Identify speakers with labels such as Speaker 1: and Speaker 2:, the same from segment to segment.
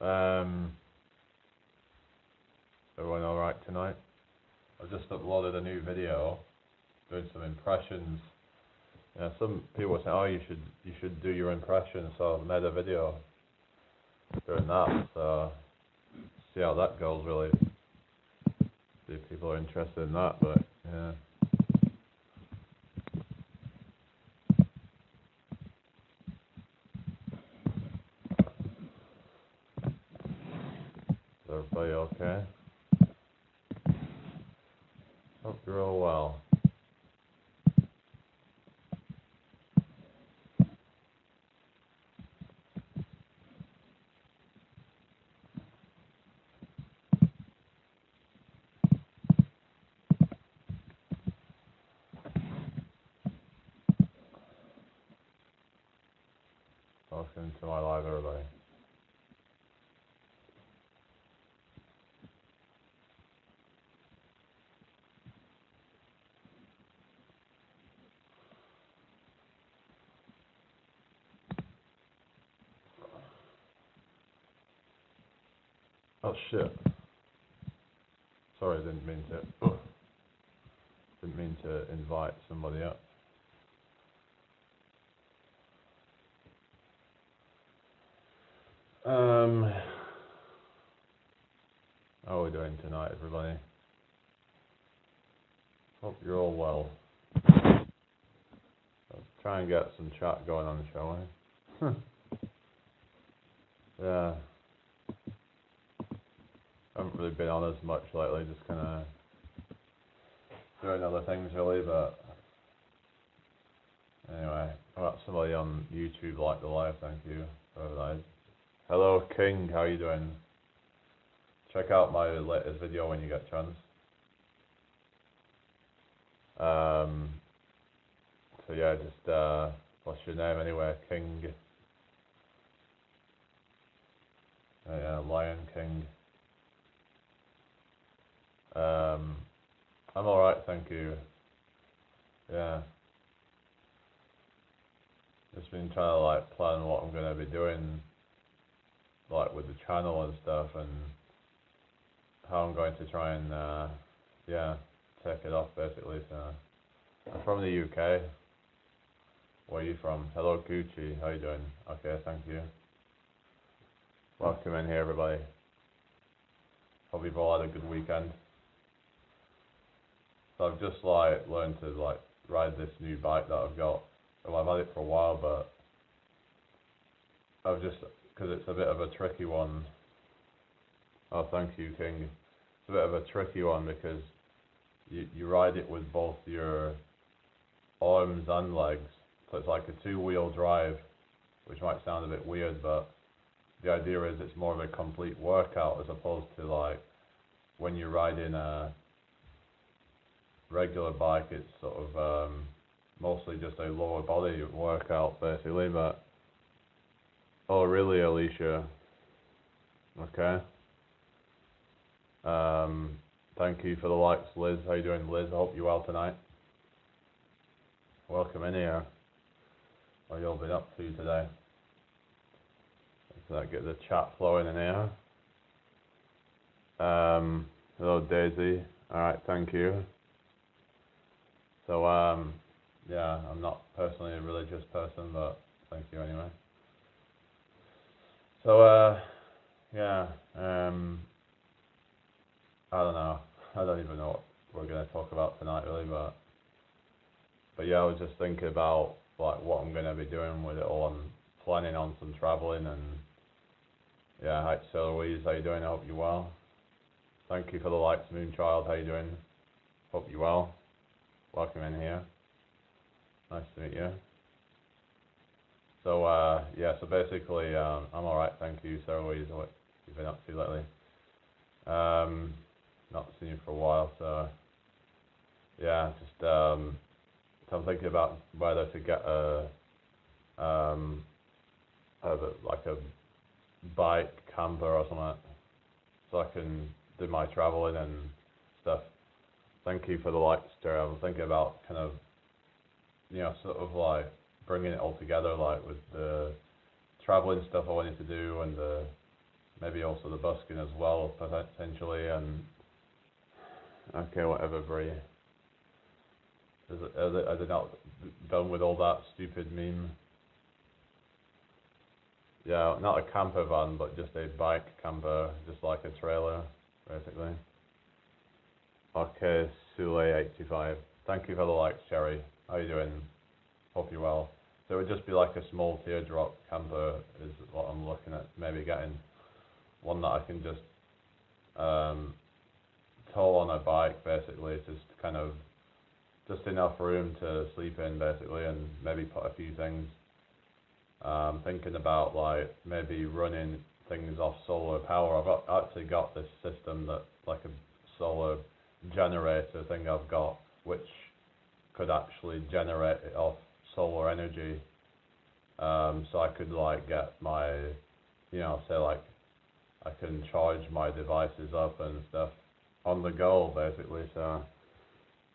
Speaker 1: Um, everyone alright tonight? I just uploaded a new video doing some impressions. Yeah, some people say, oh, you should do your impressions, so I've made a video doing that, so see how that goes really. See if people are interested in that, but yeah. Is everybody okay? Hope you're all well. Welcome to my live, everybody. Oh shit. Sorry, I didn't mean to invite somebody up. How are we doing tonight, everybody? Hope you're all well. Let's try and get some chat going on, shall we? Yeah. Haven't really been on as much lately, just kind of doing other things really, but anyway, I've got somebody on YouTube like the live, thank you, whoever that is. Hello King, how you doing? Check out my latest video when you get a chance. So yeah, just what's your name anyway? King. Yeah, Lion King. I'm alright, thank you. Yeah. Just been trying to like plan what I'm gonna be doing like with the channel and stuff, and how I'm going to try and yeah, take it off basically. So I'm from the UK. Where are you from? Hello Gucci, how you doing? Okay, thank you. Welcome in here everybody. Hope you've all had a good weekend. So I've just like learned to like ride this new bike that I've got. Well, I've had it for a while, but I've just, because it's a bit of a tricky one. Oh, thank you, King. It's a bit of a tricky one because you ride it with both your arms and legs. So it's like a two-wheel drive, which might sound a bit weird, but the idea is it's more of a complete workout as opposed to like when you're riding a regular bike, it's sort of mostly just a lower body workout basically. But oh really, Alicia? Okay. Thank you for the likes, Liz. How you doing, Liz? I hope you're well tonight. Welcome in here. What you all been up to today? Let's get the chat flowing in here. Hello Daisy. Alright, thank you. So yeah, I'm not personally a religious person, but thank you anyway. So yeah, I don't know. I don't even know what we're going to talk about tonight really, but yeah, I was just thinking about like what I'm going to be doing with it all. I'm planning on some traveling, and yeah, hi Sarah Louise, how you doing? I hope you're well. Thank you for the likes, Moonchild, how you doing? Hope you're well. Welcome in here. Nice to meet you. So yeah, so basically I'm alright, thank you, Sarah Louise. What you've been up to lately? Not seen you for a while, so yeah, just so I'm thinking about whether to get like a bike camper or something, so I can do my traveling and stuff. Thank you for the likes, Jerry. I was thinking about kind of, you know, sort of like bringing it all together, like with the traveling stuff I wanted to do and the maybe also the busking as well, potentially, and okay, whatever, Brie. Are they not done with all that stupid meme? Yeah, not a camper van, but just a bike camper, just like a trailer, basically. Okay, Sule85. Thank you for the likes, Cherry. How you doing? Hope you're well. So it would just be like a small teardrop camper is what I'm looking at, maybe getting. One that I can just tow on a bike, basically, just kind of, just enough room to sleep in, basically, and maybe put a few things. Thinking about like maybe running things off solar power. I've actually got this system that like a solar generator thing I've got, which could actually generate it off solar energy. So I could like get my, say like I can charge my devices up and stuff on the go, basically. So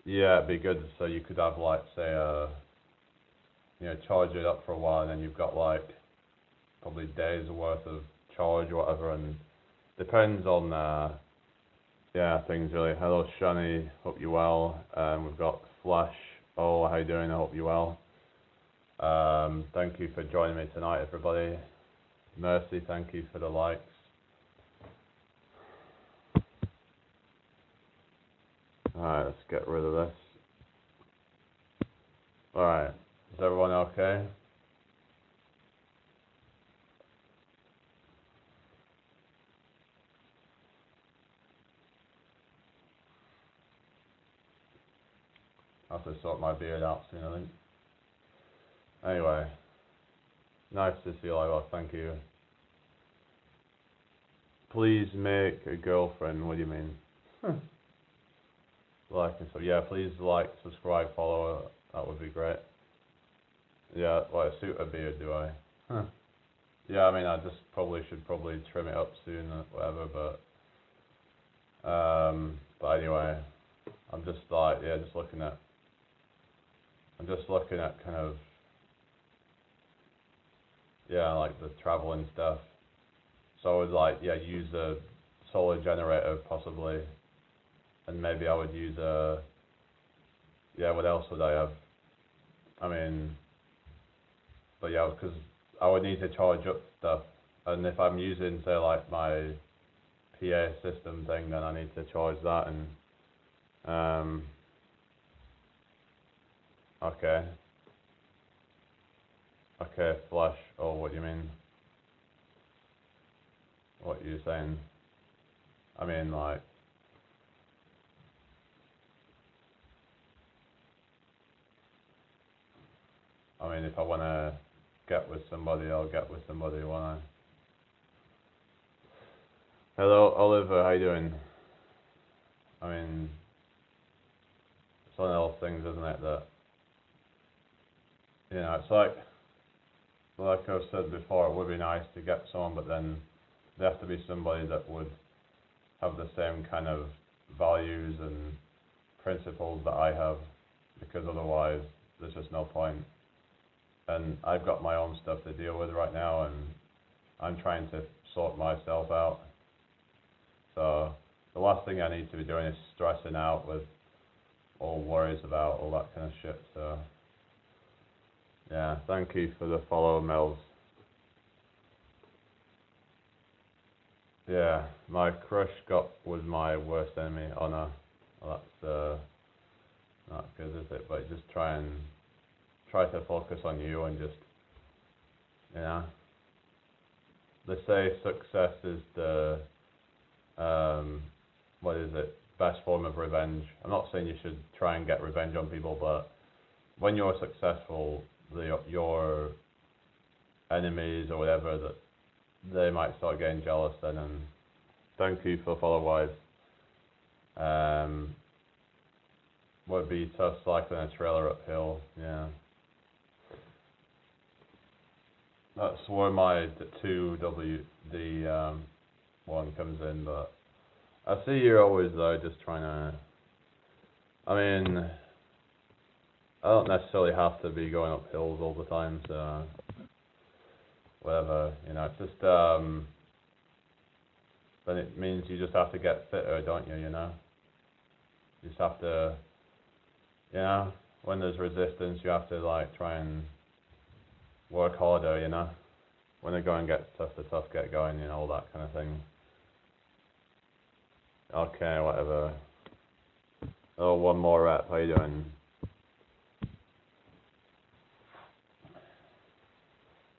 Speaker 1: yeah, it'd be good. So you could have like, say, charge it up for a while, and then you've got like probably days worth of charge or whatever, and depends on things really. Hello Shani, hope you're well. We've got Flash. Oh, how you doing? I hope you're well. Thank you for joining me tonight, everybody. Mercy, thank you for the likes. Alright, let's get rid of this. Alright, is everyone okay? I have to sort my beard out soon, I think. Anyway, nice to see you, Lila, thank you. Please make a girlfriend, what do you mean? Like and stuff. Yeah, please like, subscribe, follow, that would be great. Yeah, well, I suit a beard, do I? Huh. Yeah, I mean, I just should probably trim it up soon or whatever, but anyway, I'm just like, yeah, I'm just looking at kind of, yeah, like the traveling stuff. So I would like, yeah, use a solar generator possibly, and maybe I would use yeah, what else would I have? I mean, but yeah, because I would need to charge up stuff, and if I'm using, say, like my PA system thing, then I need to charge that, and okay, Flash. Oh, what do you mean? What are you saying? I mean, like, if I want to get with somebody, I'll get with somebody, won't I? Hello, Oliver, how you doing? I mean, it's one of those things, isn't it, that, it's like I've said before, it would be nice to get someone, but then there has to be somebody that would have the same kind of values and principles that I have, because otherwise there's just no point. And I've got my own stuff to deal with right now, and I'm trying to sort myself out. So the last thing I need to be doing is stressing out with all worries about all that kind of shit. So yeah, thank you for the follow, Mels. Yeah, my crush was my worst enemy. Oh no, well, that's not good, is it? But just try to focus on you, and just, they say success is the what is it, best form of revenge. I'm not saying you should try and get revenge on people, but when you're successful, your enemies or whatever, that they might start getting jealous then. And thank you for follow wise. Would be tough cycling a trailer uphill. Yeah, that's where my 2WD one comes in. But I see you're always though just trying to. I mean, I don't necessarily have to be going up hills all the time, so whatever, it's just then it means you just have to get fitter, don't you, you know? You just have to, you know, when there's resistance, you have to like try and work harder, you know? When the going gets tough, the tough get going, you know, all that kind of thing. Okay, whatever. Oh, one more rep, how you doing?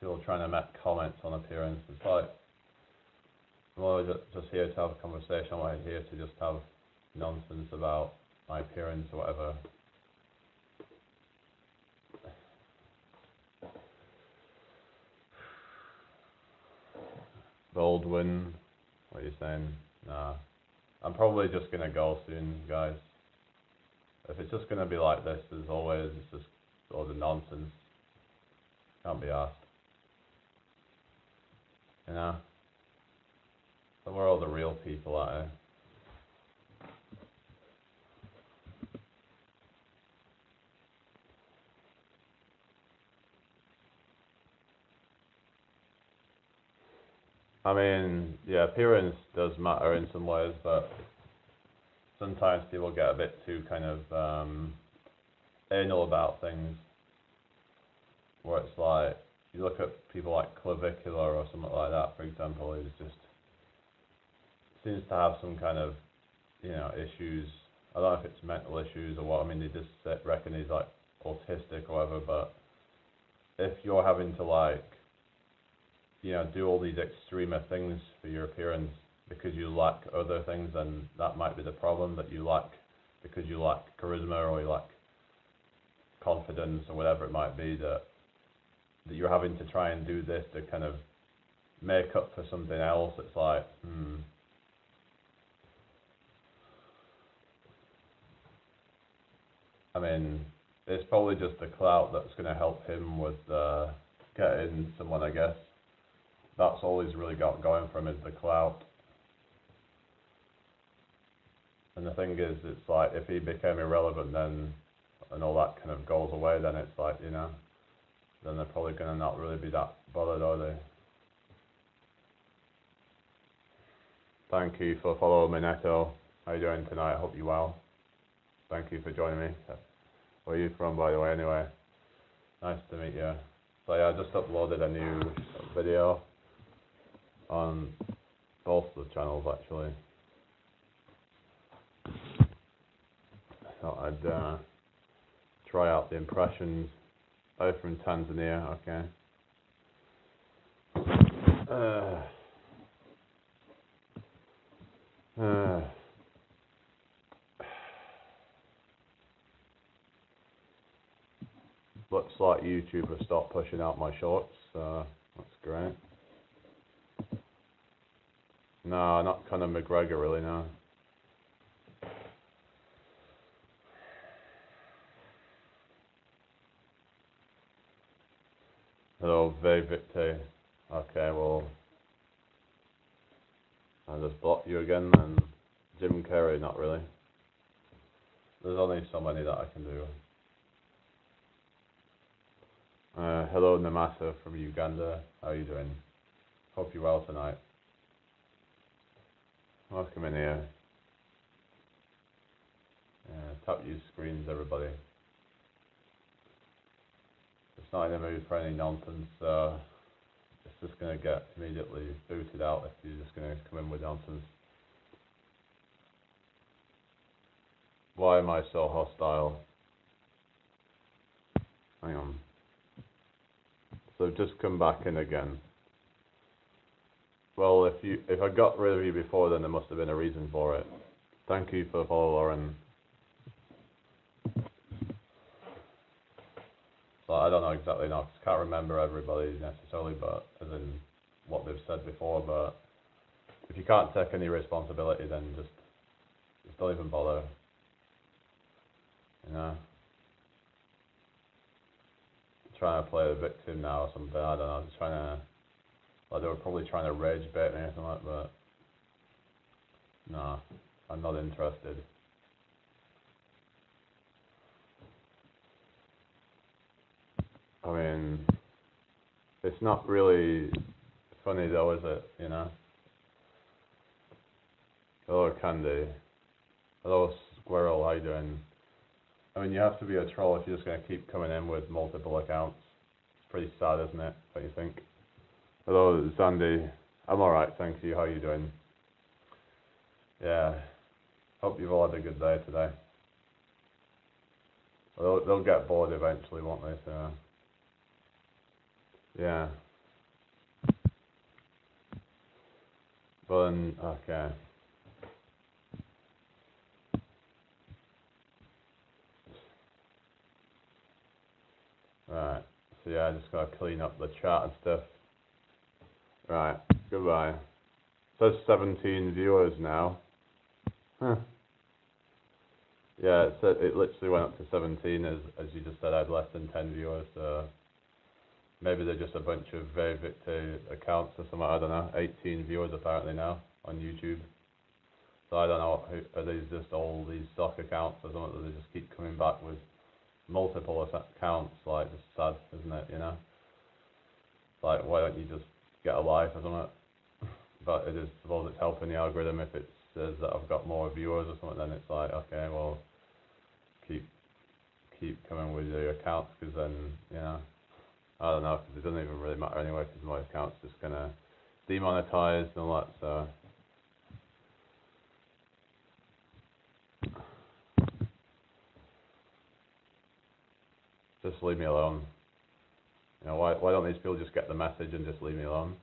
Speaker 1: People trying to make comments on appearance. It's like, I'm always just here to have a conversation. I'm not here to just have nonsense about my appearance or whatever. Baldwin, what are you saying? Nah. I'm probably just going to go soon, guys. If it's just going to be like this, as always, it's just all the nonsense. Can't be asked. You know? So where are all the real people at here? I mean, yeah, appearance does matter in some ways, but sometimes people get a bit too kind of anal about things, where it's like, you look at people like Clavicular or something like that, for example, who's just seems to have some kind of, you know, issues. I don't know if it's mental issues or what. I mean, they just reckon he's like autistic or whatever, but if you're having to like, you know, do all these extreme things for your appearance because you lack other things, then that might be the problem, that you lack because you lack charisma or you lack confidence or whatever it might be, that you're having to try and do this to kind of make up for something else. It's like, I mean, it's probably just the clout that's going to help him with getting someone, I guess. That's all he's really got going for him, is the clout. And the thing is, it's like, if he became irrelevant then, and all that kind of goes away, then it's like, you know, then they're probably going to not really be that bothered, are they? Thank you for following me, Neto. How are you doing tonight? I hope you're well. Thank you for joining me. Where are you from, by the way, anyway? Nice to meet you. So yeah, I just uploaded a new video on both the channels, actually. So I'd try out the impressions. Both from Tanzania, okay. Looks like YouTube has stopped pushing out my shorts, so that's great. No, not Conor McGregor, really, no. Hello, Victor. Okay, well, I'll just block you again, and Jim Carrey, not really. There's only so many that I can do. Hello, Namasa from Uganda. How are you doing? Hope you're well tonight. Welcome in here. Tap use screens, everybody. It's not in the mood for any nonsense. It's just going to get immediately booted out if you're just going to come in with nonsense. Why am I so hostile? Hang on. So just come back in again. Well, if I got rid of you before, then there must have been a reason for it. Thank you for the follow, Lauren. So I don't know exactly now, 'cause I can't remember everybody necessarily, but as in what they've said before. But if you can't take any responsibility, then just don't even bother. You know. Trying to play the victim now or something. I don't know. Just trying to, like, they were probably trying to rage bait me or something, but no, I'm not interested. I mean, it's not really funny though, is it? You know. Hello, Candy. Hello, Squirrel. How you doing? I mean, you have to be a troll if you're just going to keep coming in with multiple accounts. It's pretty sad, isn't it? What do you think? Hello, Sandy. I'm alright, thank you. How are you doing? Yeah. Hope you've all had a good day today. Well, they'll get bored eventually, won't they? So, yeah. But then, okay. Right. So yeah, I just gotta clean up the chat and stuff. Right. Goodbye. It says 17 viewers now. Huh. Yeah, it literally went up to 17 as you just said. I had less than 10 viewers. So maybe they're just a bunch of very Victor accounts or something. I don't know. 18 viewers apparently now on YouTube. So I don't know. Are these just all these stock accounts or something that they just keep coming back with multiple accounts? Like, just sad, isn't it? You know. Like, why don't you just get a life or something? But it is, I suppose it's helping the algorithm if it says that I've got more viewers or something. Then it's like, okay, well, keep coming with your accounts, because then, you know, I don't know, because it doesn't even really matter anyway, because my account's just gonna demonetize and all that. So just leave me alone. You know, why don't these people just get the message and just leave me alone?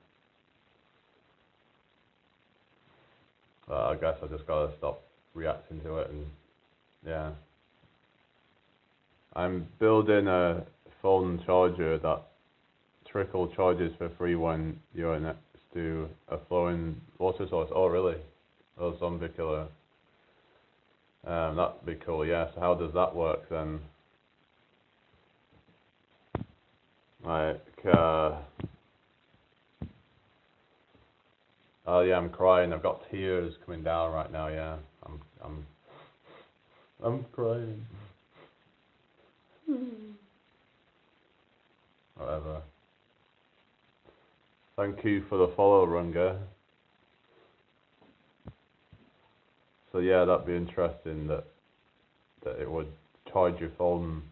Speaker 1: I guess I just gotta stop reacting to it, and yeah. I'm building a phone charger that trickle charges for free when you're next to a flowing water source. Oh really? Oh, zombie killer. That'd be cool, yeah. So how does that work then? Like, oh yeah, I'm crying. I've got tears coming down right now. Yeah, I'm crying. Whatever. Thank you for the follow, Runga. So yeah, that'd be interesting that it would charge your phone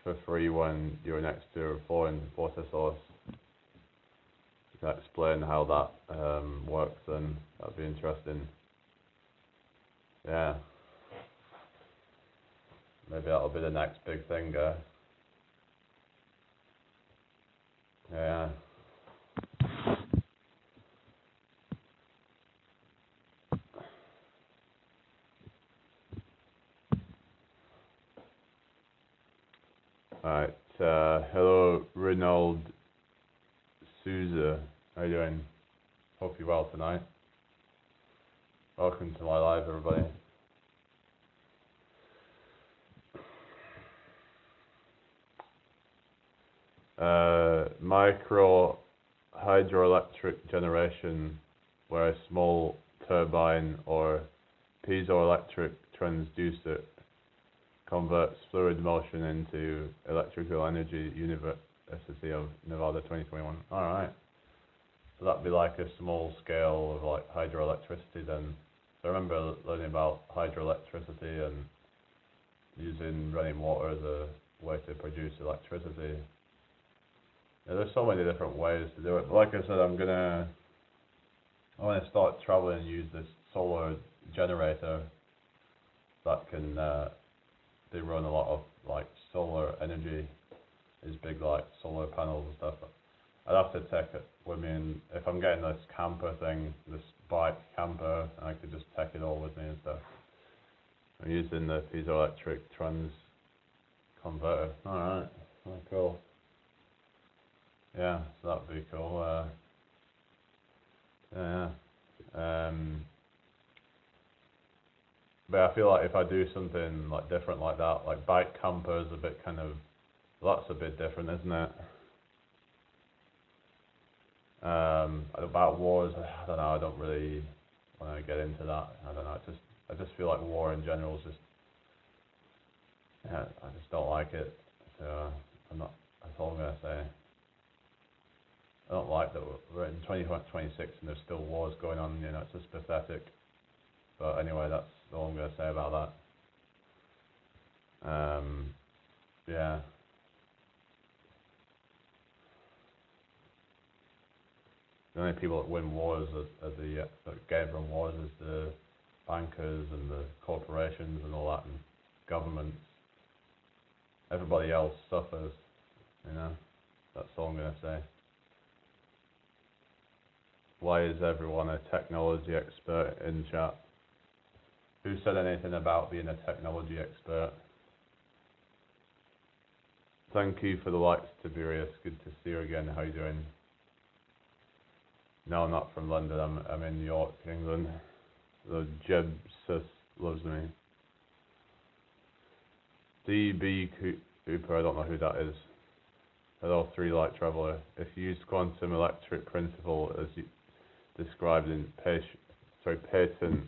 Speaker 1: for free when you're next to a flowing water source. You can explain how that works, then that'd be interesting. Yeah. Maybe that'll be the next big thing, guys. Yeah. Alright, hello Ronald Souza. How you doing? Hope you're well tonight. Welcome to my live, everybody. Micro hydroelectric generation, where a small turbine or piezoelectric transducer converts fluid motion into electrical energy. University of Nevada 2021. Alright. So that'd be like a small scale of like hydroelectricity then. So I remember learning about hydroelectricity and using running water as a way to produce electricity. Yeah, there's so many different ways to do it. But like I said, I want to start traveling and use this solar generator that can they run a lot of like solar energy, these big like solar panels and stuff. I'd have to take it with me, and if I'm getting this camper thing, this bike camper, I could just take it all with me and stuff. I'm using the piezoelectric trans converter. Alright, oh, cool. Yeah, so that'd be cool. Yeah. But I feel like if I do something like different like that, like bike camper is a bit kind of, that's a bit different, isn't it? About wars, I don't know, I don't really want to get into that. I don't know, I just feel like war in general is just, yeah, I just don't like it. So that's all I'm going to say. I don't like that we're in 2026 and there's still wars going on, you know, it's just pathetic. But anyway, that's all I'm going to say about that. Yeah. The only people that win wars that gain wars is the bankers and the corporations and all that, and governments. Everybody else suffers, you know. That's all I'm going to say. Why is everyone a technology expert in chat? Who said anything about being a technology expert? Thank you for the likes, Tiberius. Good to see you again. How you doing? No, I'm not from London. I'm in York, England. The Jebsus loves me. DB Cooper, I don't know who that is. Hello, 3 Light Traveller. If you use quantum electric principle as described in patent,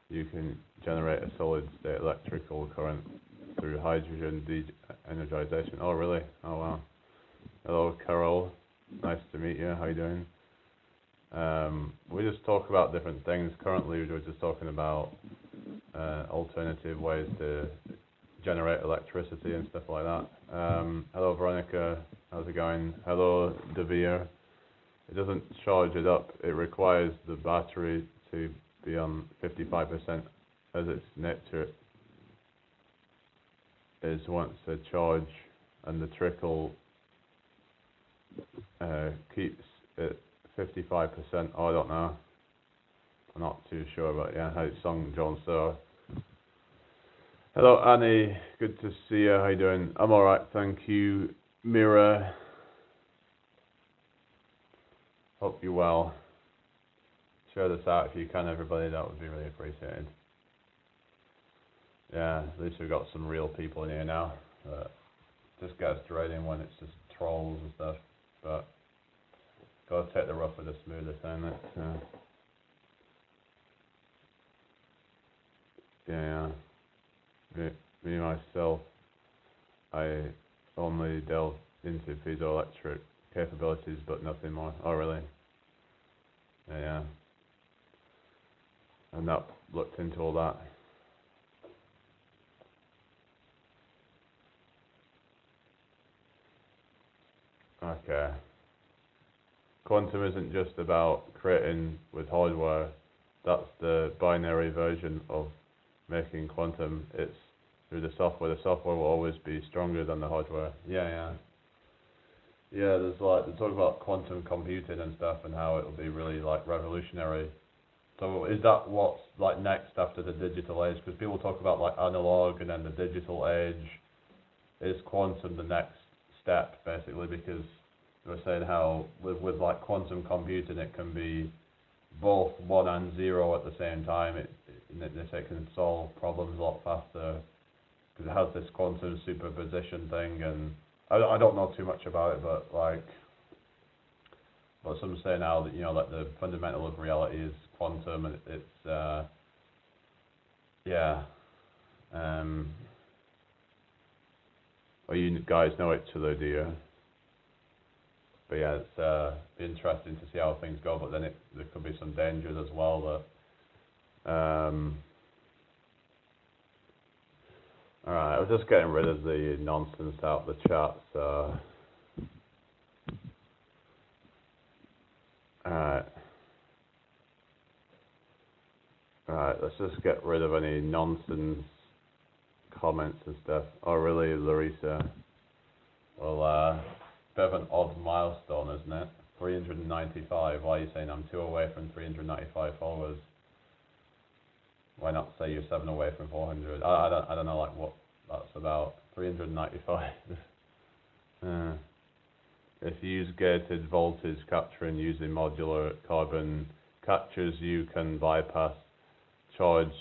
Speaker 1: you can generate a solid state electrical current through hydrogen de-energization. Oh, really? Oh, wow. Hello, Carol. Nice to meet you. How you doing? We just talk about different things. Currently, we're just talking about alternative ways to generate electricity and stuff like that. Hello, Veronica. How's it going? Hello, Devere. It doesn't charge it up. It requires the battery to be on 55% as its nature is once a charge, and the trickle keeps it 55%. Oh, I don't know. I'm not too sure, but yeah, how it's sung, John. So, hello, Annie. Good to see you. How you doing? I'm all right, thank you. Mira. Hope you're well. Share this out if you can, everybody. That would be really appreciated. Yeah, at least we've got some real people in here now. Just gets draining when it's just trolls and stuff. But gotta take the rough with the smoother thing. Me myself, I only delve into piezoelectric capabilities, but nothing more. Oh, really? Yeah. And that looked into all that. Okay. Quantum isn't just about creating with hardware. That's the binary version of making quantum. It's through the software. The software will always be stronger than the hardware. Yeah. Yeah, there's like, they talk about quantum computing and stuff and how it'll be really like revolutionary. So is that what's like next after the digital age? Because people talk about like analog and then the digital age. Is quantum the next step basically? Because they were saying how with like quantum computing it can be both 1 and 0 at the same time. They say it can solve problems a lot faster because it has this quantum superposition thing, and I don't know too much about it, but like, but some say now that, you know, like the fundamental of reality is quantum, and it's yeah. Well, you guys know each other, do you? But yeah, it's interesting to see how things go. But then there could be some dangers as well. That all right, I was just getting rid of the nonsense out of the chat. So all right, let's just get rid of any nonsense comments and stuff. Oh, really, Larissa? Well, bit of an odd milestone, isn't it? 395. Why are you saying I'm 2 away from 395 followers? Why not say you're 7 away from 400? I don't know like what that's about. 395. If you use gated voltage capturing using modular carbon captures, you can bypass charge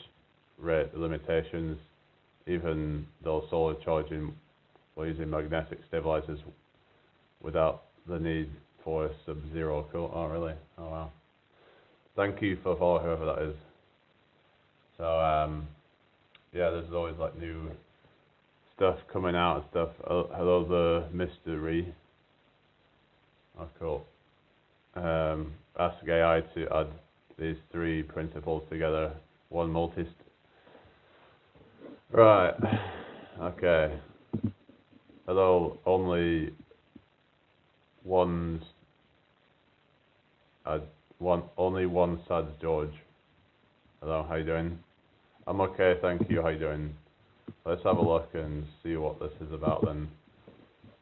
Speaker 1: rate limitations, even though solar charging while using magnetic stabilizers without the need for a sub-zero cool. Oh, really? Oh, wow. Thank you for following whoever that is. So, yeah, there's always like new stuff coming out and stuff. Hello, the mystery. Oh, cool. Ask AI to add these 3 principles together. one right. Okay. Hello, only one only one sad George. Hello, how you doing? I'm okay, thank you. How you doing? Let's have a look and see what this is about then.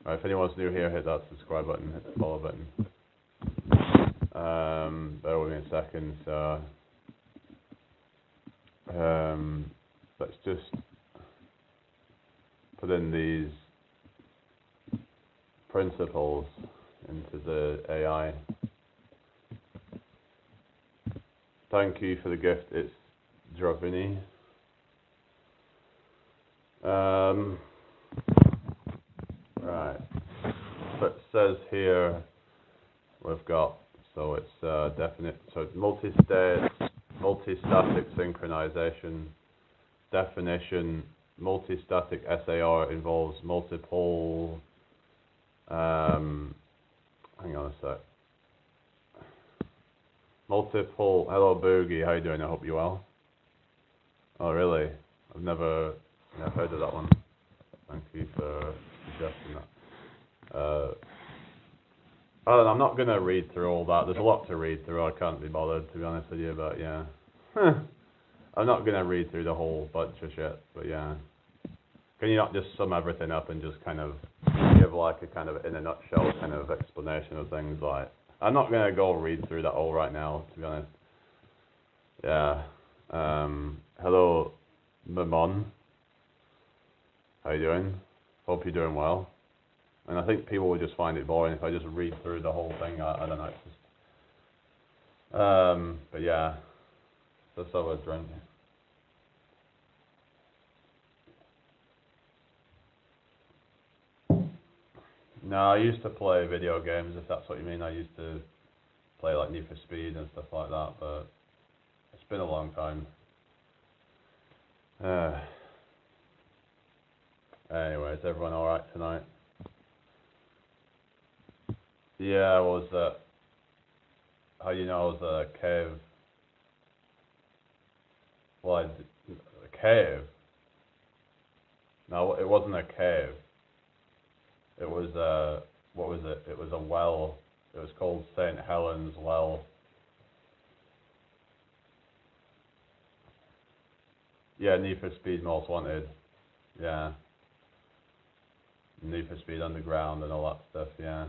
Speaker 1: Right, if anyone's new here, hit that subscribe button, hit the follow button. Bear with me a second. So, let's just put in these principles into the AI. Thank you for the gift. It's Dravini. Right. So it says here we've got, so it's definite. So it's multi-static synchronization. Definition: multi-static SAR involves multiple. Hang on a sec. Multiple. Hello, Boogie. How you doing? I hope you're well. Oh, really? I've never heard of that one. Thank you for suggesting that. I don't know, I'm not going to read through all that. There's a lot to read through. I can't be bothered, to be honest with you, but yeah. I'm not going to read through the whole bunch of shit, but yeah. Can you not just sum everything up and just kind of give like a kind of in a nutshell kind of explanation of things? Like, I'm not going to go read through that all right now, to be honest. Yeah. Hello, Mamon. How you doing? Hope you're doing well. And I think people would just find it boring if I just read through the whole thing. I don't know. It's just, but yeah, let's have a drink. No, I used to play video games, if that's what you mean. I used to play like Need for Speed and stuff like that, but it's been a long time. Anyway, is everyone alright tonight? Yeah, I was how you know I was a cave? Well, a cave? No, it wasn't a cave. It was what was it? It was a well. It was called St. Helens Well. Yeah, Need for Speed Most Wanted. Yeah. Need for Speed Underground and all that stuff, yeah.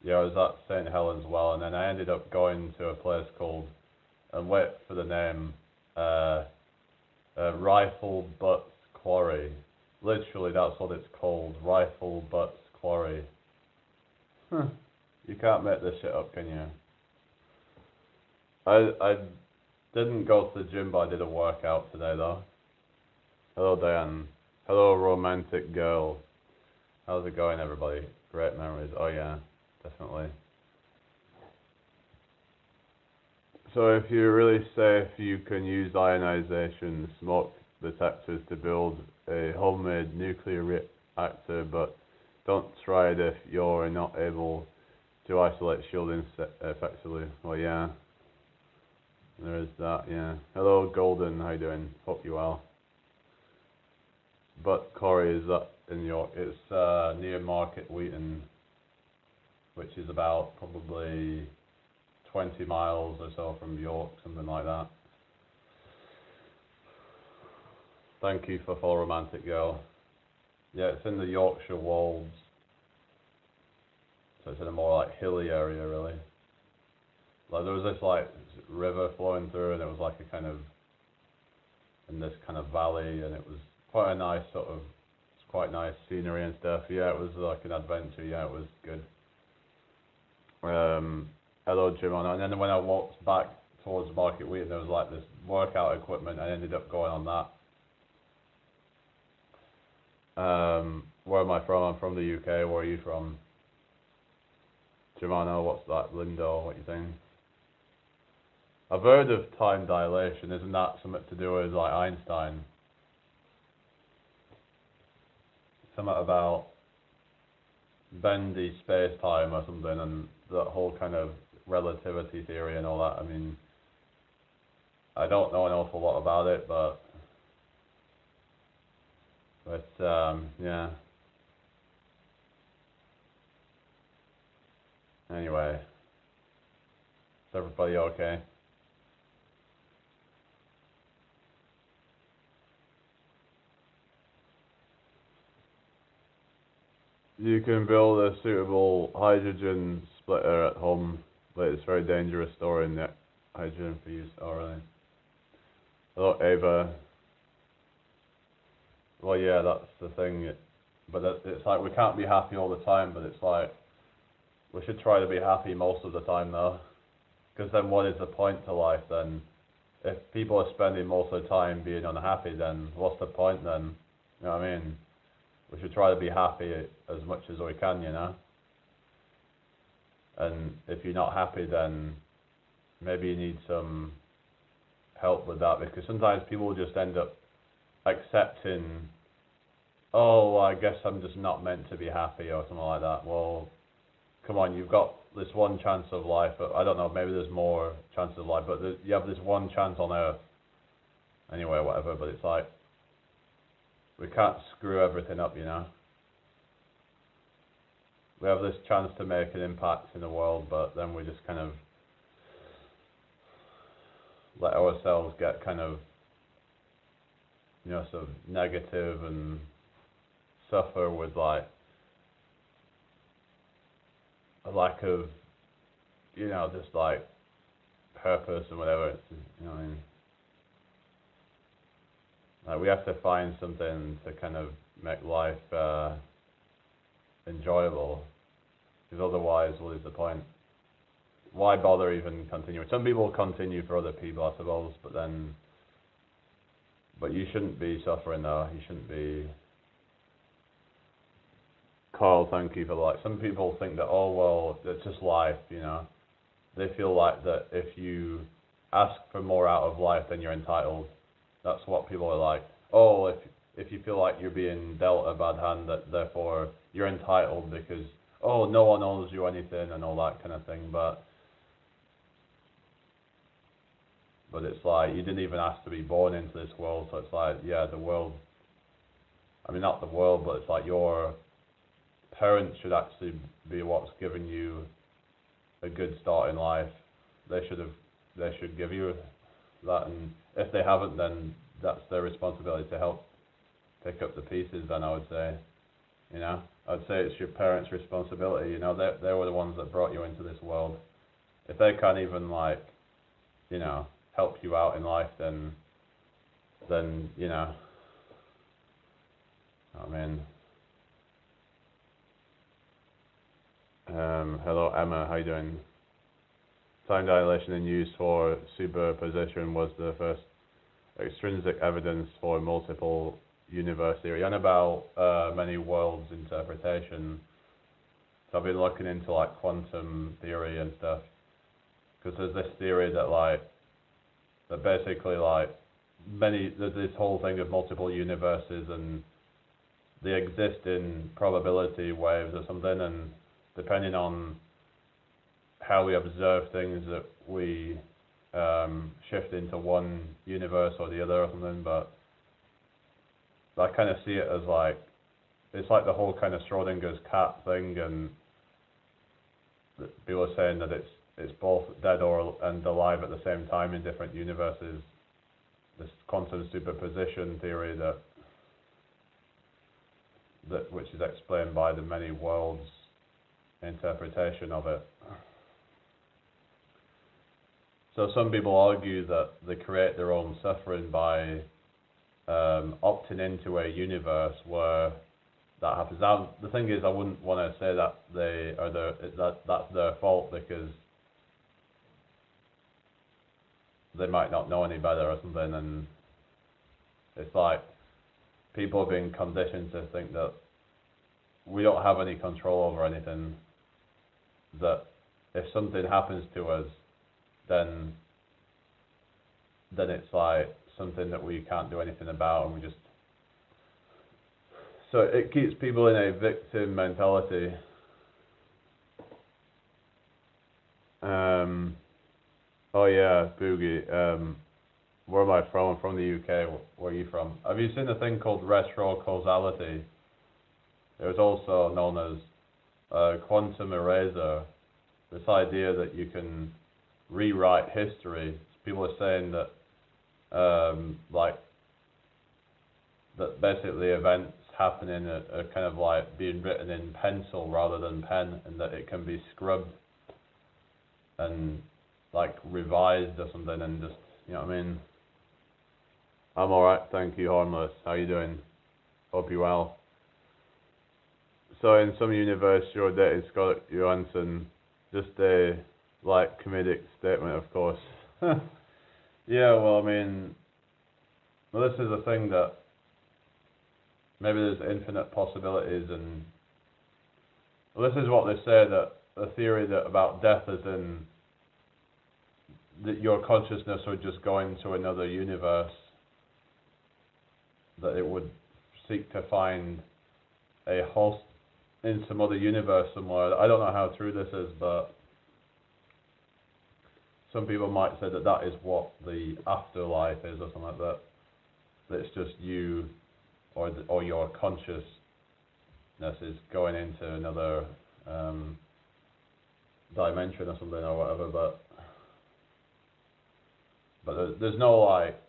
Speaker 1: Yeah, I was at St. Helens Well, and then I ended up going to a place called, and wait for the name, Rifle Butts Quarry. Literally, that's what it's called, Rifle Butts Quarry. You can't make this shit up, can you? I didn't go to the gym, but I did a workout today, though. Hello, Diane. Hello, romantic girl. How's it going, everybody? Great memories. Oh, yeah, definitely. So if you're really safe, you can use ionization smoke detectors to build a homemade nuclear reactor, but don't try it if you're not able to isolate shielding effectively. Well, yeah, there is that, yeah. Hello, Golden, how you doing? Hope you're well. But Corey, is that in York? It's near Market Wheaton, which is about probably 20 miles or so from York, something like that. Thank you for follow, romantic girl. Yeah, it's in the Yorkshire Wolds, so it's in a more like hilly area, really. Like there was this like river flowing through, and it was like a kind of in this kind of valley, and it was quite a nice sort of, it's quite nice scenery and stuff. Yeah, it was like an adventure. Yeah, it was good. Hello, Jimon. And then when I walked back towards Market Wheaton, there was like this workout equipment. I ended up going on that. Where am I from? I'm from the UK. Where are you from? Jimano, what's that? Lindo, what you think? I've heard of time dilation. Isn't that something to do with like Einstein? Something about bendy space-time or something, and that whole kind of relativity theory and all that. I mean, I don't know an awful lot about it, but yeah. Anyway, is everybody okay? You can build a suitable hydrogen splitter at home, but it's very dangerous storing the hydrogen for use orally. Hello, Ava. Well, yeah, that's the thing. But it's like we can't be happy all the time, but it's like we should try to be happy most of the time, though. Because then what is the point to life then? If people are spending most of the time being unhappy, then what's the point then? You know what I mean? We should try to be happy as much as we can, you know? And if you're not happy, then maybe you need some help with that, because sometimes people just end up accepting, oh, well, I guess I'm just not meant to be happy or something like that. Well, come on, you've got this one chance of life. I don't know, maybe there's more chances of life, but you have this one chance on Earth. Anyway, whatever, but it's like, we can't screw everything up, you know? We have this chance to make an impact in the world, but then we just kind of let ourselves get kind of, you know, sort of negative and suffer with like a lack of, you know, just like purpose and whatever. It's, you know what I mean? Like we have to find something to kind of make life enjoyable, because otherwise, what is the point? Why bother even continuing? Some people continue for other people, I suppose, but you shouldn't be suffering though. You shouldn't be. Carl, thank you for like. Some people think that, oh well, it's just life, you know. They feel like that if you ask for more out of life, then you're entitled. That's what people are like. Oh, if you feel like you're being dealt a bad hand, that therefore you're entitled because, oh, no one owes you anything and all that kind of thing. But it's like you didn't even ask to be born into this world. So it's like, yeah, the world. I mean, not the world, but it's like your parents should actually be what's giving you a good start in life. They should give you that, and if they haven't, then that's their responsibility to help pick up the pieces. Then I would say, you know, I'd say it's your parents' responsibility. You know, they were the ones that brought you into this world. If they can't even like, you know, help you out in life, then you know, I mean. Hello Emma, how you doing? Time dilation in use for superposition was the first extrinsic evidence for multiple universe theory, and about many worlds interpretation. So I've been looking into like quantum theory and stuff, because there's this theory that basically like there's this whole thing of multiple universes, and they exist in probability waves or something, and depending on how we observe things, that we shift into one universe or the other or something. But I kind of see it as like, it's like the whole kind of Schrodinger's cat thing, and people are saying that it's both dead and alive at the same time in different universes. This quantum superposition theory that which is explained by the many worlds interpretation of it. So some people argue that they create their own suffering by opting into a universe where that happens. Now the thing is, I wouldn't want to say that that's their fault, because they might not know any better or something, and it's like people have been conditioned to think that we don't have any control over anything, that if something happens to us, then it's like something that we can't do anything about, and we just, so it keeps people in a victim mentality. Oh yeah, Boogie. where am I from? I'm from the UK. Where are you from? Have you seen a thing called retrocausality? It was also known as quantum eraser. This idea that you can rewrite history. People are saying that, like, that basically events happening are kind of like being written in pencil rather than pen, and that it can be scrubbed and like revised or something, and just, you know what I mean? I'm alright, thank you, Harmless. How you doing? Hope you're well. So in some universe you're dating Scarlett Johansson, just a like comedic statement, of course. Yeah, well, I mean, well, this is a thing that maybe there's infinite possibilities, and well, this is what they say, that the theory that about death is in that your consciousness would just go into another universe, that it would seek to find a host in some other universe somewhere. I don't know how true this is, but some people might say that that is what the afterlife is, or something like that. That it's just you, or your consciousness is going into another dimension or something or whatever. But there's no like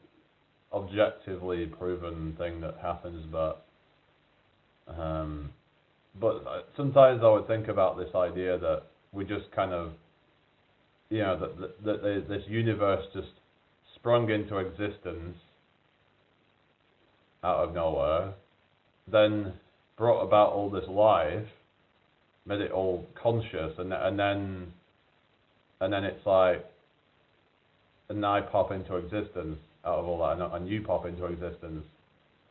Speaker 1: objectively proven thing that happens. But sometimes I would think about this idea that we just kind of, you know, that this universe just sprung into existence out of nowhere, then brought about all this life, made it all conscious, and then it's like, and I pop into existence out of all that, and you pop into existence,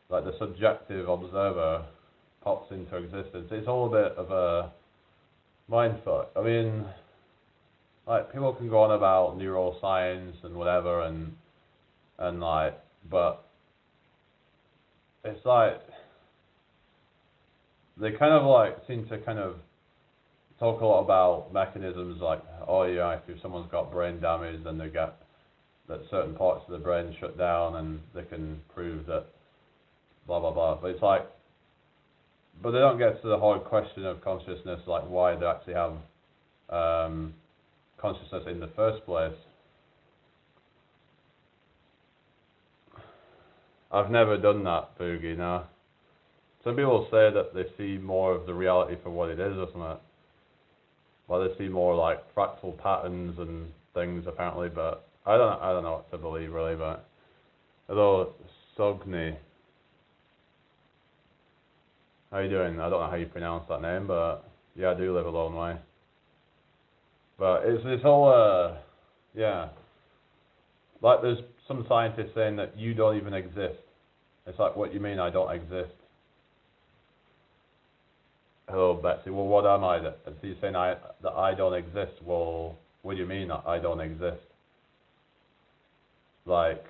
Speaker 1: like the subjective observer pops into existence. It's all a bit of a mindfuck. I mean, like, people can go on about neuroscience and whatever, and like, but it's like they kind of like seem to kind of talk a lot about mechanisms, like, oh yeah, if someone's got brain damage, then they get that certain parts of the brain shut down, and they can prove that blah blah blah. But it's like, but they don't get to the hard question of consciousness, like why they actually have consciousness in the first place. I've never done that, Boogie, no. Some people say that they see more of the reality for what it is or something. Well, they see more like fractal patterns and things apparently, but I don't know what to believe really. But hello, Sogni. How you doing? I don't know how you pronounce that name, but yeah, I do live a long way. But it's this whole yeah, like there's some scientists saying that you don't even exist. It's like, what do you mean I don't exist? Hello, Betsy. Well, what am I? So you're saying that I don't exist? Well, what do you mean that I don't exist? Like,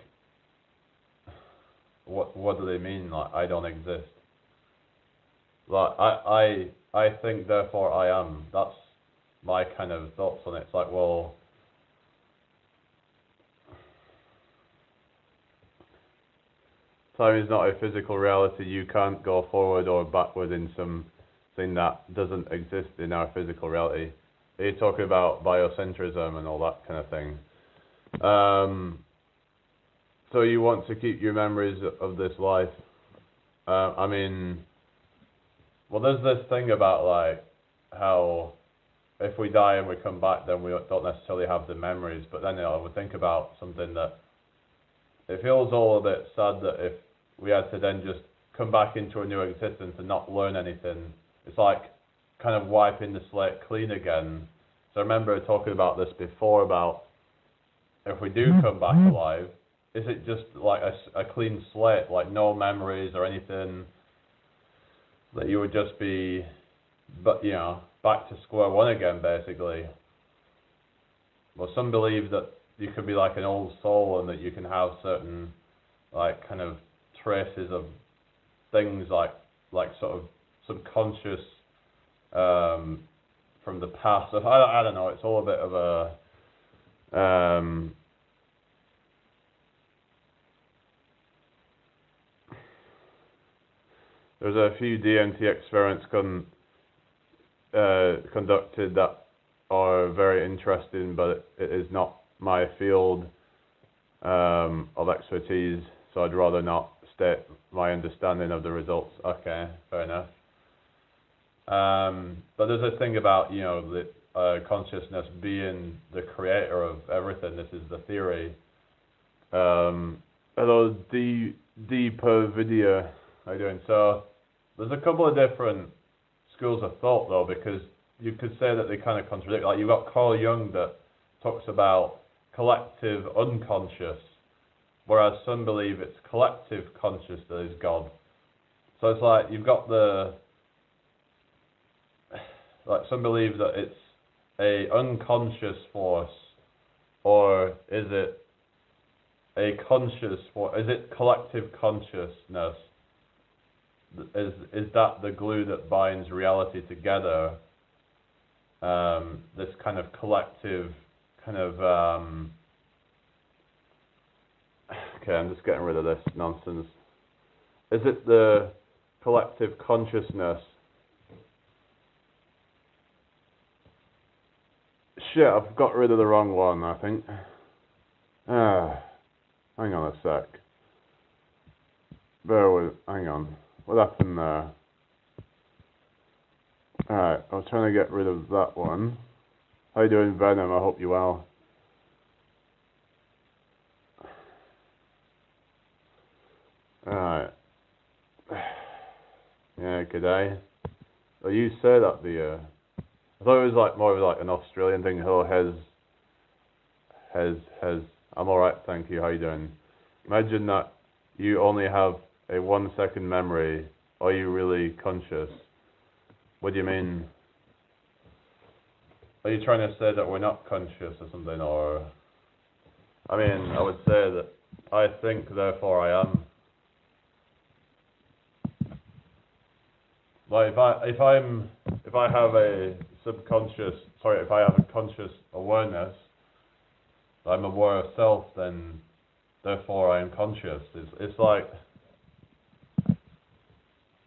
Speaker 1: what do they mean? Like, I don't exist? Like, I think, therefore I am. That's my kind of thoughts on it. It's like, well, time is not a physical reality. You can't go forward or backward in something that doesn't exist in our physical reality. Are you talking about biocentrism and all that kind of thing? So you want to keep your memories of this life? I mean, well, there's this thing about like how if we die and we come back, then we don't necessarily have the memories. But then, you know, I would think about something that it feels all a bit sad that if we had to then just come back into a new existence and not learn anything, it's like kind of wiping the slate clean again. So I remember talking about this before, about if we do come back alive, is it just like a clean slate, like no memories or anything, that you would just be, but you know, back to square one again, basically? Well, some believe that you could be like an old soul, and that you can have certain like kind of traces of things like sort of subconscious from the past. So I don't know. It's all a bit of a there's a few DMT experiments conducted that are very interesting, but it is not my field of expertise, so I'd rather not state my understanding of the results. Okay, fair enough. But there's a thing about, you know, the consciousness being the creator of everything. This is the theory. Hello, Deepa Vidya. How you doing? So there's a couple of different schools of thought, though, because you could say that they kind of contradict. Like, you've got Carl Jung that talks about collective unconscious, whereas some believe it's collective conscious that is God. So it's like you've got some believe that it's a unconscious force, or is it a conscious force? Is it collective consciousness? Is that the glue that binds reality together? This kind of collective kind of okay, I'm just getting rid of this nonsense. Is it the collective consciousness? Shit, I've got rid of the wrong one, I think. Hang on a sec. Hang on. What happened there? Alright, I was trying to get rid of that one. How you doing, Venom? I hope you're well. Alright. Yeah, good day. Oh, you say that I thought it was like more of like an Australian thing. Hello, Hez. I'm alright, thank you. How you doing? Imagine that you only have a 1 second memory. Are you really conscious? What do you mean? Are you trying to say that we're not conscious or something? Or, I mean, I would say that I think, therefore I am. Like if I have a conscious awareness, I'm aware of self, then therefore I am conscious. It's like,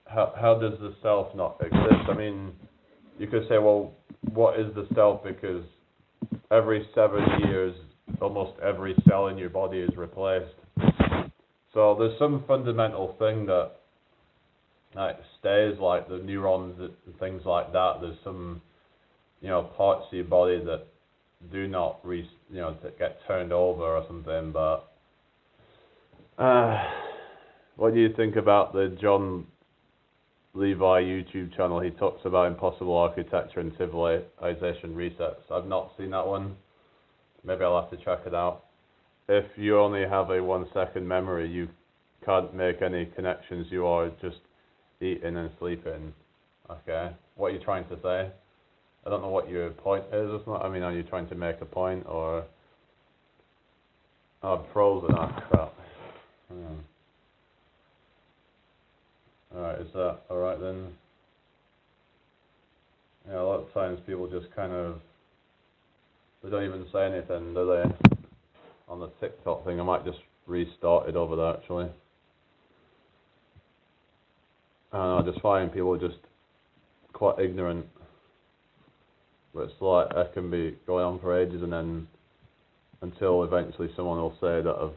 Speaker 1: how does the self not exist? I mean, you could say, well, what is the self? Because every 7 years, almost every cell in your body is replaced. So there's some fundamental thing that stays, like the neurons and things like that. There's some, parts of your body that do not that get turned over or something. But what do you think about the John Levi YouTube channel? He talks about impossible architecture and civilization resets. I've not seen that one. Maybe I'll have to check it out. If you only have a 1 second memory, you can't make any connections. You are just eating and sleeping. Okay. What are you trying to say? I don't know what your point is or something. I mean, are you trying to make a point, or... Oh, I'm frozen. Crap. Alright, is that alright then? Yeah, a lot of times people just kind of... They don't even say anything, do they? On the TikTok thing, I might just restart it over there, actually. I just find people just quite ignorant. But it's like, that can be going on for ages, and then until eventually someone will say that I've...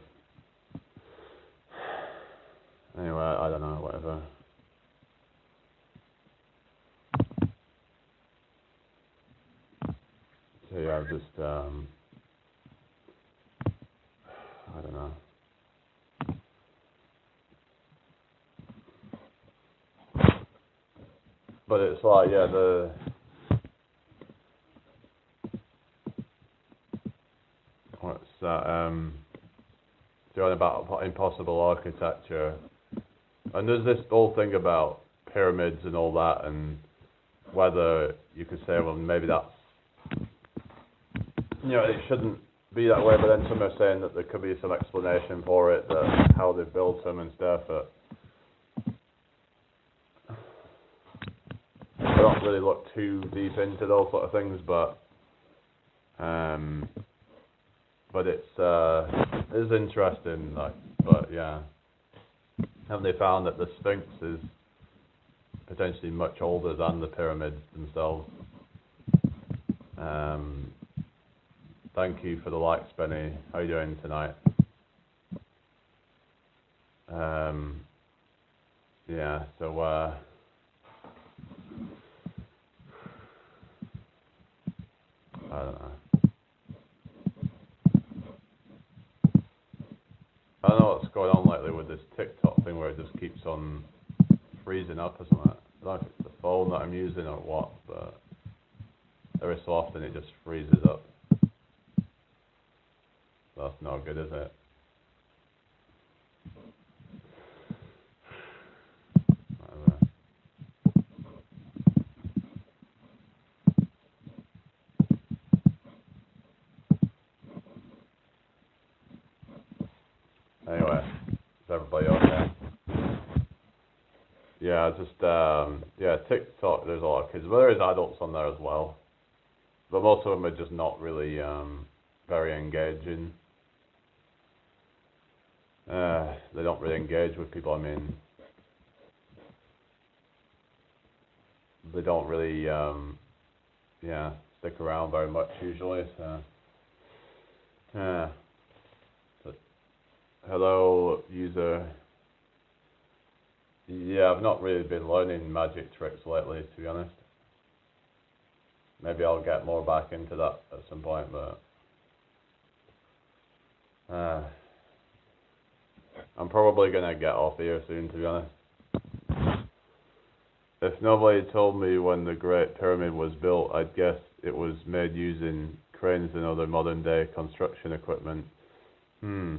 Speaker 1: Anyway, I don't know, whatever. So yeah, I've just, I don't know. But it's like, yeah, what's that, doing about impossible architecture. And there's this whole thing about pyramids and all that, and whether you could say, well, maybe that's, it shouldn't be that way, but then some are saying that there could be some explanation for it, that how they built them and stuff. But I don't really look too deep into those sort of things, but it's interesting, like, but yeah. Haven't they found that the Sphinx is potentially much older than the pyramids themselves. Thank you for the likes, Benny. How are you doing tonight? Yeah, so I don't know. I don't know what's going on lately with this TikTok thing where it just keeps on freezing up or something. I don't know if it's the phone that I'm using or what, but every so often it just freezes up. That's not good, is it? Whatever. Anyway, is everybody okay? Yeah, just yeah, TikTok. There's a lot of kids, but there is adults on there as well. But most of them are just not really very engaging. They don't really engage with people. I mean, they don't really yeah, stick around very much usually. So yeah. But hello, user. Yeah, I've not really been learning magic tricks lately, to be honest. Maybe I'll get more back into that at some point, but I'm probably gonna get off here soon, to be honest. If nobody told me when the Great Pyramid was built, I'd guess it was made using cranes and other modern day construction equipment. Yeah,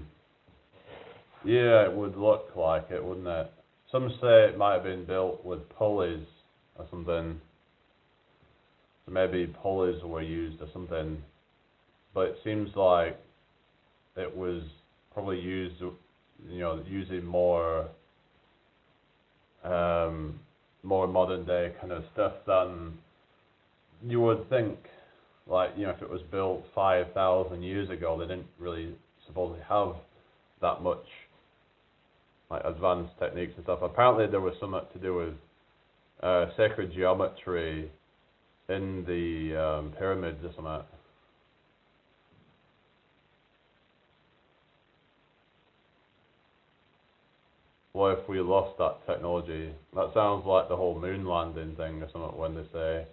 Speaker 1: it would look like it, wouldn't it? Some say it might have been built with pulleys or something. So maybe pulleys were used or something. But it seems like it was probably used, you know, using more more modern day kind of stuff than you would think. Like, you know, if it was built 5,000 years ago, they didn't really supposedly have that much like advanced techniques and stuff. Apparently there was something to do with sacred geometry in the pyramids or something. What if we lost that technology? That sounds like the whole moon landing thing or something when they say,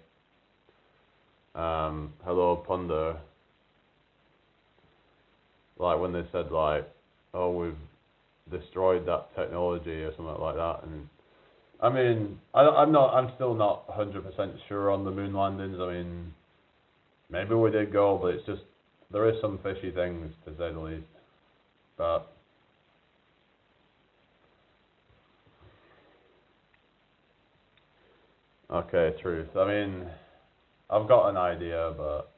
Speaker 1: hello Ponder. Like when they said like, oh, we've destroyed that technology or something like that. And I mean, I'm still not 100% sure on the moon landings. I mean, maybe we did go, but it's just, there is some fishy things to say the least. But okay, truth. I mean, I've got an idea, but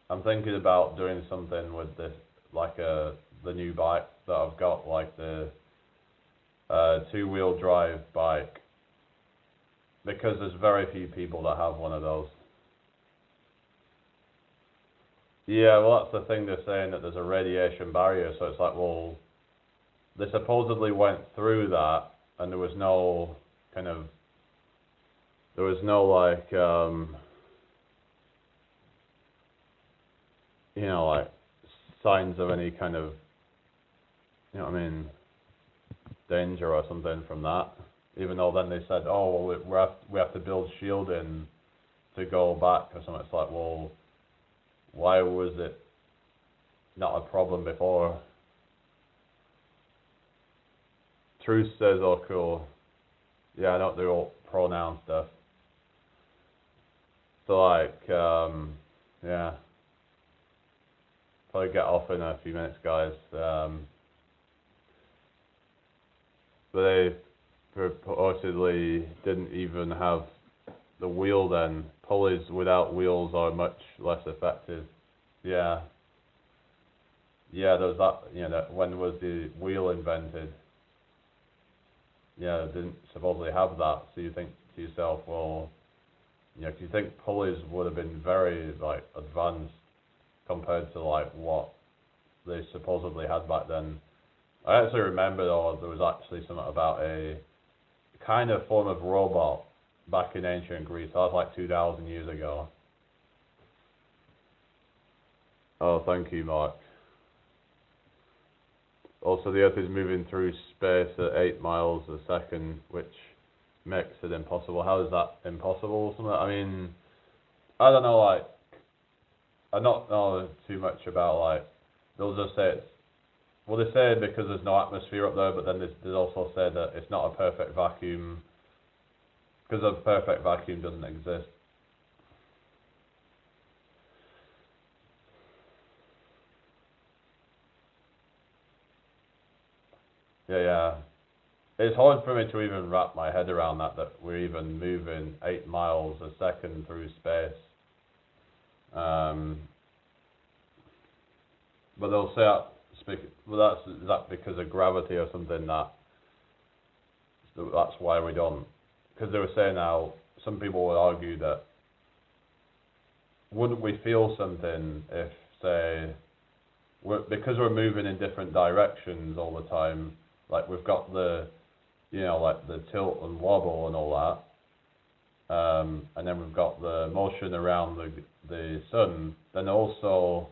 Speaker 1: I'm thinking about doing something with this, like the new bike that I've got, like the two-wheel drive bike, because there's very few people that have one of those. Yeah, well, that's the thing, they're saying that there's a radiation barrier, so it's like, well, they supposedly went through that, and there was no kind of, there was no like, you know, like signs of any kind of, you know what I mean, danger or something from that. Even though then they said, oh, well, we have to build shielding to go back or something. It's like, well, why was it not a problem before? Truth says, oh, cool. Yeah, I don't do all pronoun stuff. So, like, yeah. Probably get off in a few minutes, guys. But they purportedly didn't even have the wheel then. Pulleys without wheels are much less effective. Yeah. Yeah, there was that, you know, when was the wheel invented? Yeah, it didn't supposedly have that. So you think to yourself, well, you know, if you think pulleys would have been very, like, advanced compared to, like, what they supposedly had back then. I actually remember, though, there was actually something about a kind of form of robot back in ancient Greece. That was like 2,000 years ago. Oh, thank you, Mark. Also, the Earth is moving through space at 8 miles a second, which makes it impossible. How is that impossible? I mean, I don't know, like, I don't know too much about, like, they'll just say it's, well, they say because there's no atmosphere up there, but then they also say that it's not a perfect vacuum, because a perfect vacuum doesn't exist. Yeah. It's hard for me to even wrap my head around that we're even moving 8 miles a second through space. But they'll say, well, is that because of gravity or something, that's why we don't? Because they were saying now, some people would argue that, wouldn't we feel something if, say, because we're moving in different directions all the time, like we've got the, like the tilt and wobble and all that, and then we've got the motion around the sun, then also,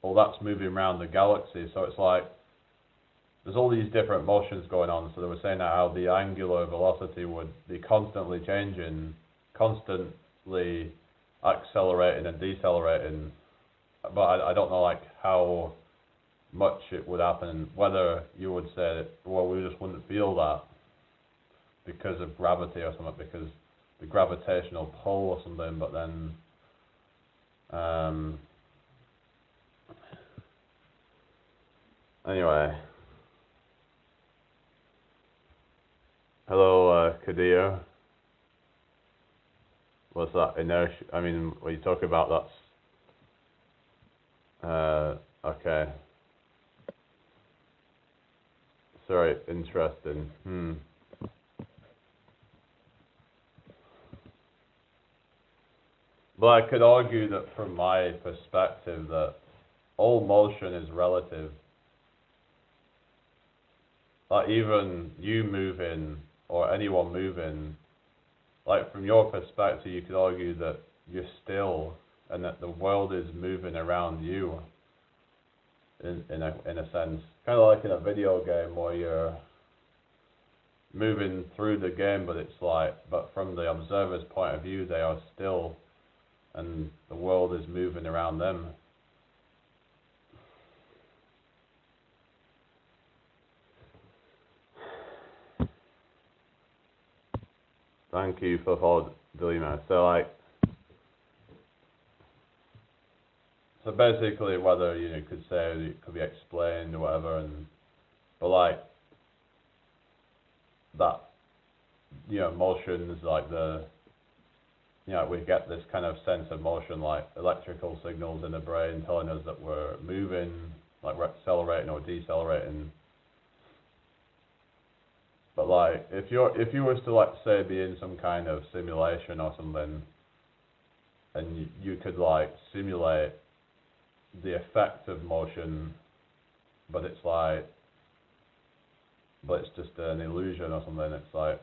Speaker 1: well, that's moving around the galaxy, so it's like, there's all these different motions going on, so they were saying how the angular velocity would be constantly changing, constantly accelerating and decelerating, but I don't know, like, how much it would happen, whether you would say, well, we just wouldn't feel that because of gravity or something, because the gravitational pull or something, but then, anyway. Hello, Kadir. What's that? Inertia? I mean, what you talk about, that's, okay. Sorry, interesting. But I could argue that from my perspective that all motion is relative. Like even you moving or anyone moving, like from your perspective, you could argue that you're still and that the world is moving around you. In a sense, kind of like in a video game where you're moving through the game, but from the observer's point of view, they are still, and the world is moving around them. Thank you for following, Delima. So basically, whether you could say it could be explained or whatever, but like that, motions like we get this kind of sense of motion, like electrical signals in the brain telling us that we're moving, like we're accelerating or decelerating. But like, if you was to, like, say, be in some kind of simulation or something, and you could like simulate the effect of motion, but it's just an illusion or something. It's like,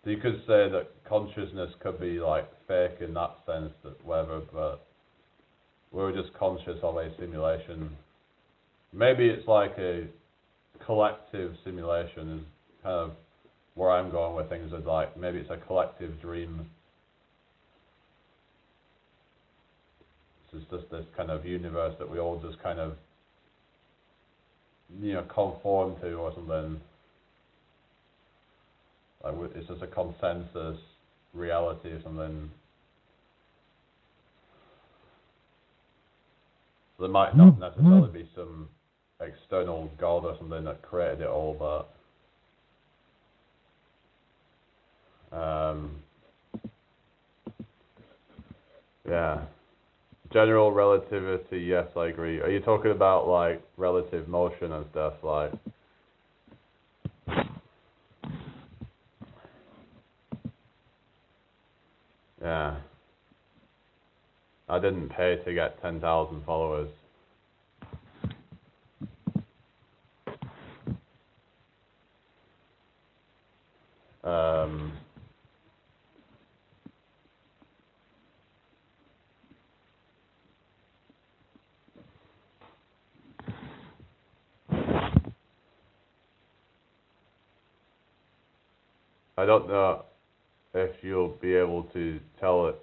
Speaker 1: so you could say that consciousness could be like fake in that sense, that whatever, but we're just conscious of a simulation. Maybe it's like a collective simulation is kind of where I'm going with things, is like maybe it's a collective dream. It's just this kind of universe that we all just kind of conform to or something. Like it's just a consensus reality or something. So there might not necessarily be some external God or something that created it all, but yeah. General relativity, yes, I agree. Are you talking about like relative motion and stuff, like? Yeah. I didn't pay to get 10,000 followers. I don't know if you'll be able to tell it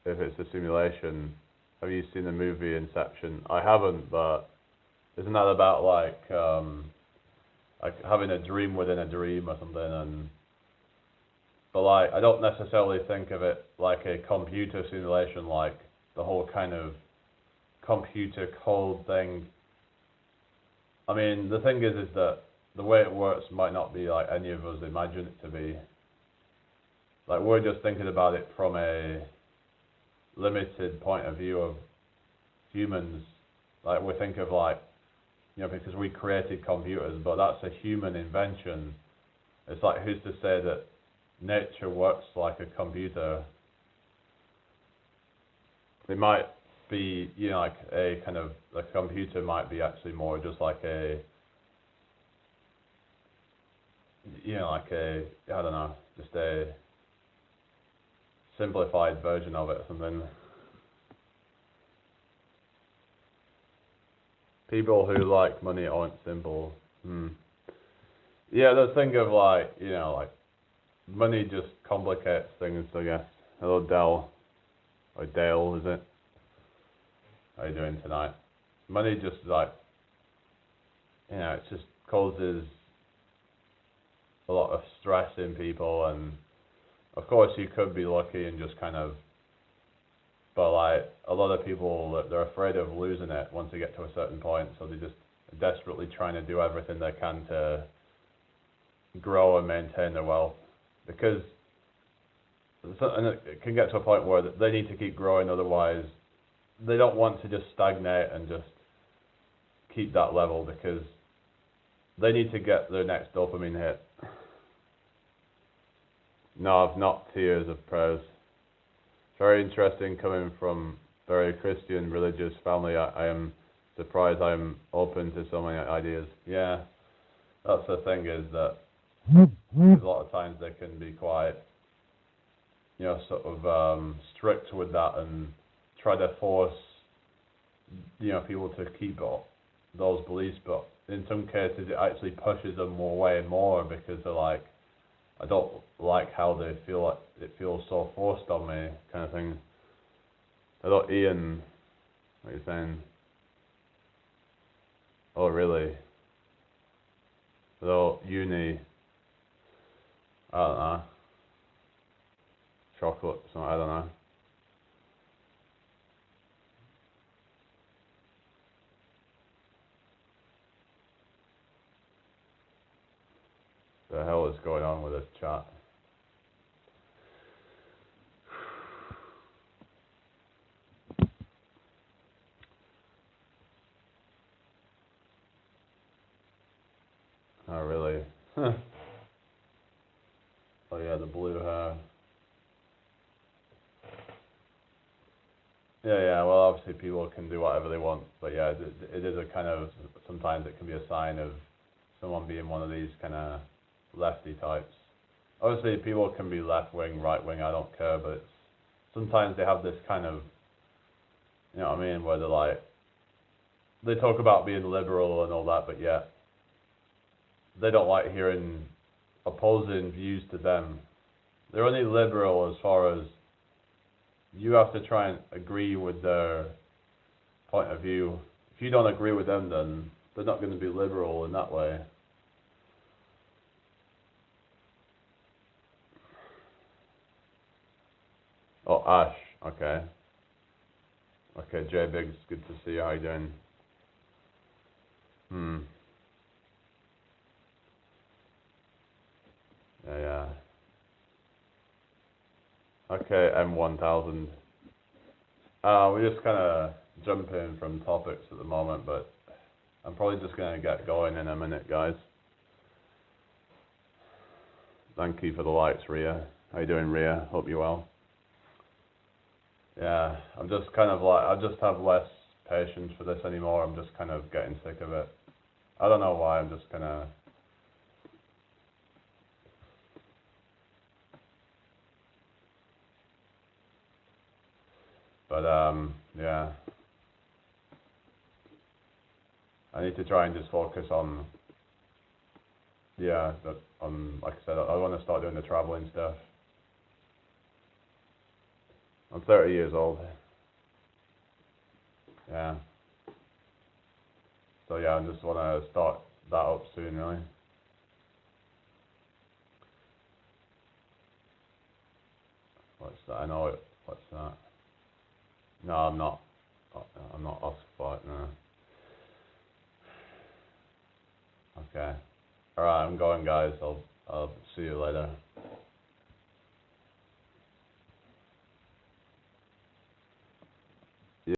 Speaker 1: if it's a simulation. Have you seen the movie Inception? I haven't, but isn't that about like having a dream within a dream or something? And but like I don't necessarily think of it like a computer simulation, like the whole kind of computer code thing. I mean, the thing is that the way it works might not be like any of us imagine it to be. Like we're just thinking about it from a limited point of view of humans. Like we think of like, because we created computers, but that's a human invention. It's like, who's to say that nature works like a computer? It might be, like a kind of, a computer might be actually more just like a, like a, I don't know, just a simplified version of it or something. People who like money aren't simple. Yeah, the thing of like, like money just complicates things, I guess. Hello, Del. Or Dale, is it? How are you doing tonight? Money just like, it just causes a lot of stress in people, and of course you could be lucky and just kind of, but like a lot of people, they're afraid of losing it once they get to a certain point, so they just desperately trying to do everything they can to grow and maintain their wealth, because and it can get to a point where they need to keep growing, otherwise they don't want to just stagnate and just keep that level, because they need to get their next dopamine hit. No, I've not tears of prose. Very interesting coming from very Christian religious family. I am surprised I am open to so many ideas. Yeah, that's the thing, is that a lot of times they can be quite, sort of strict with that and try to force, people to keep those beliefs, but in some cases it actually pushes them away more, because they're like, I don't like how they feel, like it feels so forced on me, kind of thing. Hello, Ian. What are you saying? Oh, really? Hello, Uni. I don't know. Chocolate, something, I don't know. The hell is going on with this chat? Oh, really? Oh, yeah, the blue hair. Yeah, well, obviously people can do whatever they want, but yeah, it is a kind of, sometimes it can be a sign of someone being one of these kind of lefty types. Obviously people can be left wing, right wing, I don't care, but sometimes they have this kind of, you know what I mean, where they're like, they talk about being liberal and all that, but yet they don't like hearing opposing views to them. They're only liberal as far as you have to try and agree with their point of view. If you don't agree with them, then they're not going to be liberal in that way. Oh, Ash, okay. Okay, J Biggs, good to see you. How you doing? Yeah. Okay, M1000. We're just kind of jumping from topics at the moment, but I'm probably just going to get going in a minute, guys. Thank you for the likes, Ria. How you doing, Ria? Hope you're well. Yeah, I'm just kind of like, I just have less patience for this anymore. I'm just kind of getting sick of it. I don't know why, I'm just kind of... But, yeah. I need to try and just focus on yeah, that like I said, I want to start doing the traveling stuff. I'm 30 years old. Yeah. So yeah, I just want to start that up soon, really. What's that? I know it. What's that? No, I'm not. I'm not off spot. No. Okay. All right, I'm going, guys. I'll see you later.